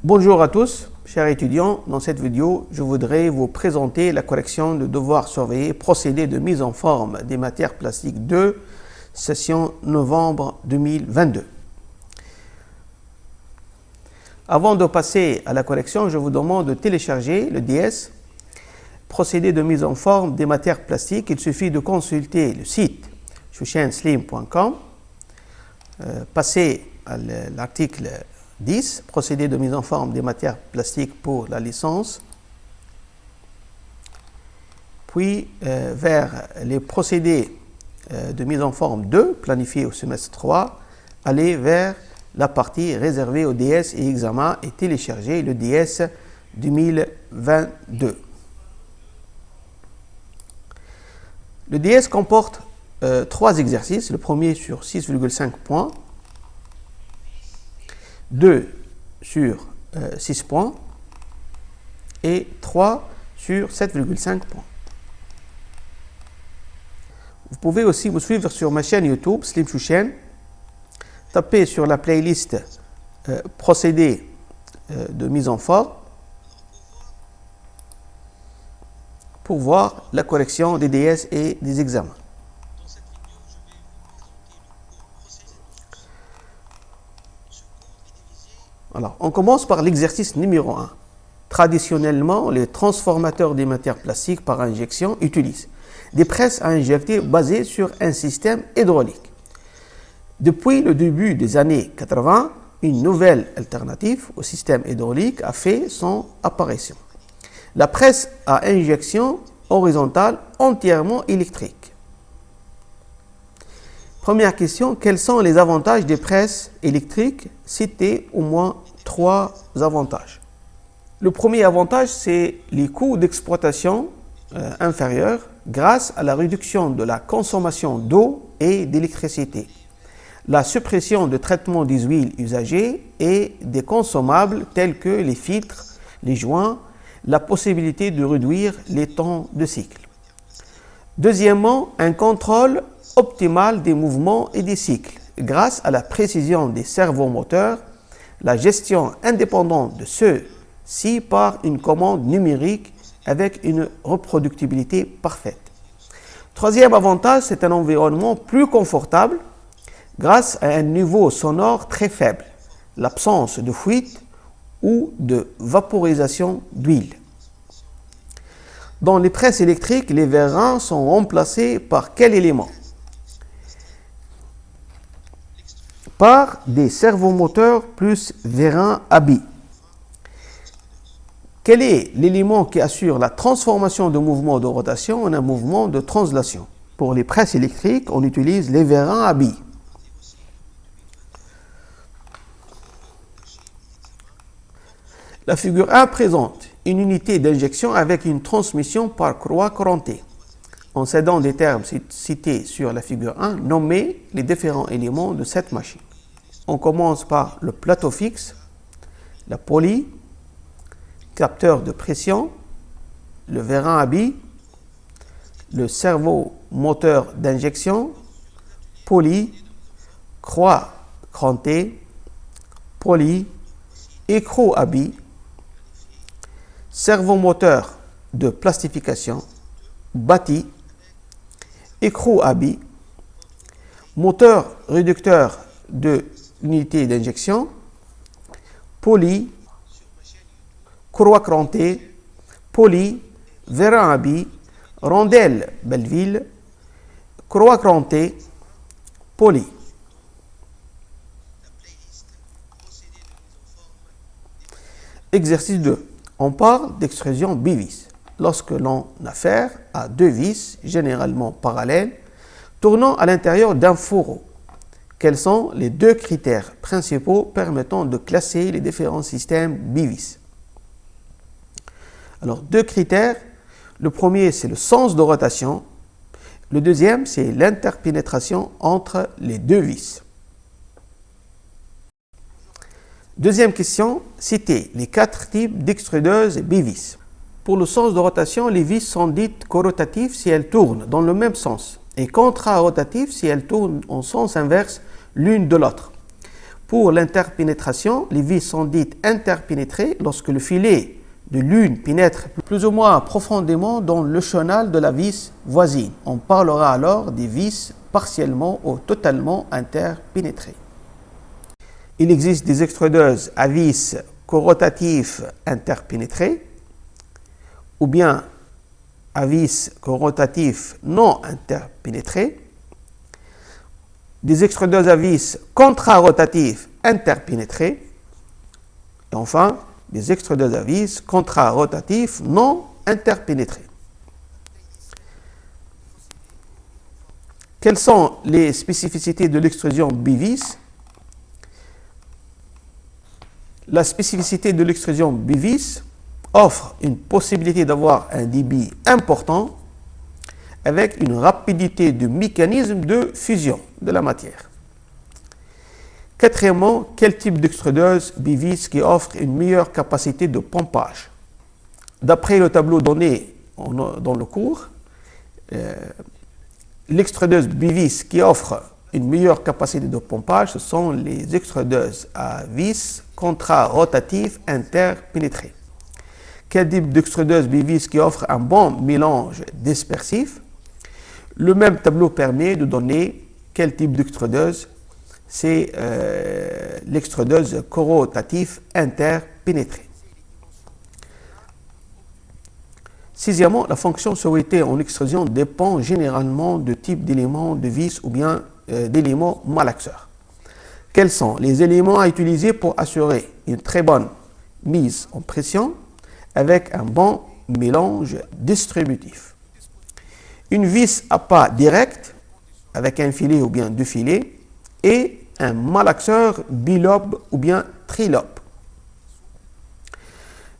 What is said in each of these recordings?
Bonjour à tous, chers étudiants. Dans cette vidéo, je voudrais vous présenter la correction de devoirs surveillés, procédé de mise en forme des matières plastiques 2, session novembre 2022. Avant de passer à la correction, je vous demande de télécharger le DS, procédé de mise en forme des matières plastiques. Il suffit de consulter le site shushenslim.com, passer à l'article 10, procédé de mise en forme des matières plastiques pour la licence, puis vers les procédés de mise en forme 2, planifiés au semestre 3, aller vers la partie réservée au DS et examen et télécharger le DS 2022. Le DS comporte 3 exercices, le premier sur 6,5 points, 2 sur 6 points et 3 sur 7,5 points. Vous pouvez aussi me suivre sur ma chaîne YouTube, Slim Shushen. Tapez sur la playlist procédé de mise en forme pour voir la correction des DS et des examens. Alors, on commence par l'exercice numéro 1. Traditionnellement, les transformateurs des matières plastiques par injection utilisent des presses à injecter basées sur un système hydraulique. Depuis le début des années 80, une nouvelle alternative au système hydraulique a fait son apparition. La presse à injection horizontale entièrement électrique. Première question, quels sont les avantages des presses électriques? Citez au moins 3 avantages. Le premier avantage, c'est les coûts d'exploitation inférieurs grâce à la réduction de la consommation d'eau et d'électricité, la suppression de traitement des huiles usagées et des consommables tels que les filtres, les joints, la possibilité de réduire les temps de cycle. Deuxièmement, un contrôle optimal des mouvements et des cycles grâce à la précision des servomoteurs, la gestion indépendante de ceux-ci par une commande numérique avec une reproductibilité parfaite. Troisième avantage, c'est un environnement plus confortable grâce à un niveau sonore très faible, l'absence de fuite ou de vaporisation d'huile. Dans les presses électriques, les vérins sont remplacés par quel élément? Par des servomoteurs plus vérins à billes. Quel est l'élément qui assure la transformation de mouvement de rotation en un mouvement de translation? Pour les presses électriques, on utilise les vérins à billes. La figure 1 présente une unité d'injection avec une transmission par croix corontée. En s'aidant des termes cités sur la figure 1, nommez les différents éléments de cette machine. On commence par le plateau fixe, la poulie, capteur de pression, le vérin à billes, le servomoteur d'injection, poulie, croix corontée, poulie, écrou à billes, servomoteur de plastification, bâti, écrou à billes, moteur réducteur de l'unité d'injection, poulie, croix corontée, poulie, vérin à billes, rondelle Belleville, croix corontée, poulie. Exercice 2. On parle d'extrusion bivis. Lorsque l'on a affaire à 2 vis, généralement parallèles, tournant à l'intérieur d'un fourreau. Quels sont les 2 critères principaux permettant de classer les différents systèmes bivis? Alors, 2 critères. Le premier, c'est le sens de rotation. Le deuxième, c'est l'interpénétration entre les 2 vis. Deuxième question, citez les 4 types d'extrudeuses bivis. Pour le sens de rotation, les vis sont dites corotatives si elles tournent dans le même sens et contra-rotatives si elles tournent en sens inverse l'une de l'autre. Pour l'interpénétration, les vis sont dites interpénétrées lorsque le filet de l'une pénètre plus ou moins profondément dans le chenal de la vis voisine. On parlera alors des vis partiellement ou totalement interpénétrées. Il existe des extrudeuses à vis corrotatifs interpénétrés ou bien à vis corrotatifs non interpénétrés, des extrudeuses à vis contrarotatifs interpénétrés et enfin des extrudeuses à vis contrarotatifs non interpénétrés. Quelles sont les spécificités de l'extrusion bivis? La spécificité de l'extrusion bivis offre une possibilité d'avoir un débit important avec une rapidité de mécanisme de fusion de la matière. Quatrièmement, quel type d'extrudeuse bivis qui offre une meilleure capacité de pompage? D'après le tableau donné dans le cours, l'extrudeuse bivis qui offre une meilleure capacité de pompage, ce sont les extrudeuses à vis contrarotatifs interpénétrées. Quel type d'extrudeuse bivis qui offre un bon mélange dispersif? Le même tableau permet de donner quel type d'extrudeuse. C'est l'extrudeuse corrotatif interpénétrée. Sixièmement, la fonction souhaitée en extrusion dépend généralement du type d'éléments de vis ou bien d'éléments malaxeurs. Quels sont les éléments à utiliser pour assurer une très bonne mise en pression avec un bon mélange distributif? Une vis à pas direct avec un filet ou bien deux filets et un malaxeur bilobe ou bien trilobe.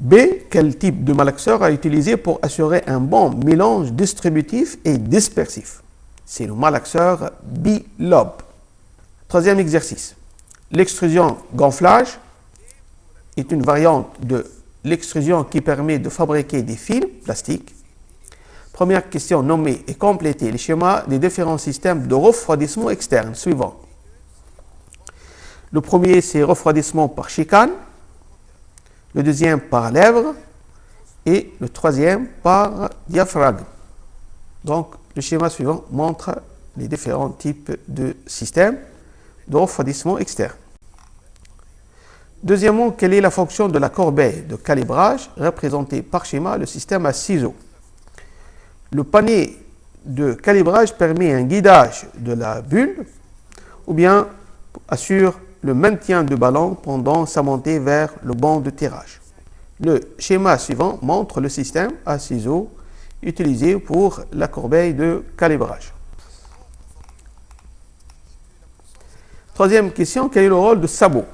B. Quel type de malaxeur à utiliser pour assurer un bon mélange distributif et dispersif? C'est le malaxeur bilobe. Troisième exercice. L'extrusion gonflage est une variante de l'extrusion qui permet de fabriquer des fils plastiques. Première question, nommer et compléter les schémas des différents systèmes de refroidissement externe suivants. Le premier, c'est refroidissement par chicane. Le deuxième, par lèvre. Et le troisième, par diaphragme. Donc, le schéma suivant montre les différents types de systèmes de refroidissement externe. Deuxièmement, quelle est la fonction de la corbeille de calibrage représentée par schéma le système à ciseaux? Le panier de calibrage permet un guidage de la bulle ou bien assure le maintien du ballon pendant sa montée vers le banc de tirage. Le schéma suivant montre le système à ciseaux utilisé pour la corbeille de calibrage. Troisième question, quel est le rôle de sabot?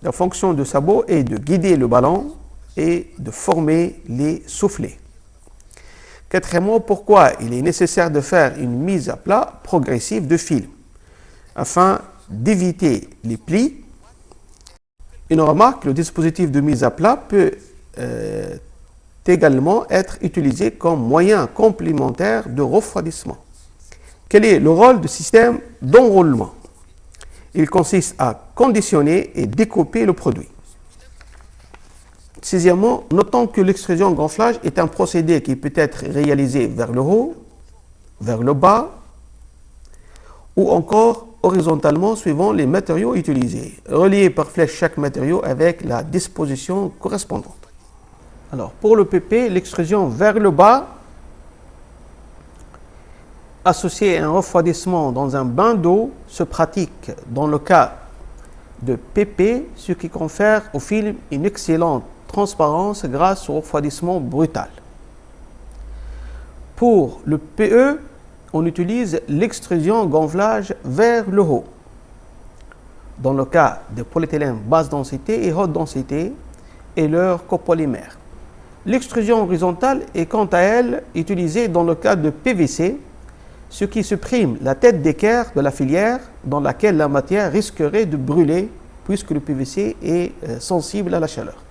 La fonction de sabot est de guider le ballon et de former les soufflets. Quatrièmement, pourquoi il est nécessaire de faire une mise à plat progressive de film afin d'éviter les plis. Une remarque, le dispositif de mise à plat peut également être utilisé comme moyen complémentaire de refroidissement. Quel est le rôle du système d'enroulement? Il consiste à conditionner et découper le produit. Sixièmement, notons que l'extrusion gonflage est un procédé qui peut être réalisé vers le haut, vers le bas ou encore horizontalement suivant les matériaux utilisés. Reliez par flèche chaque matériau avec la disposition correspondante. Alors, pour le PP, l'extrusion vers le bas associée à un refroidissement dans un bain d'eau se pratique dans le cas de PP, ce qui confère au film une excellente transparence grâce au refroidissement brutal. Pour le PE, on utilise l'extrusion gonflage vers le haut. Dans le cas de polyéthylène basse densité et haute densité et leurs copolymères. L'extrusion horizontale est quant à elle utilisée dans le cas de PVC, ce qui supprime la tête d'équerre de la filière dans laquelle la matière risquerait de brûler puisque le PVC est sensible à la chaleur.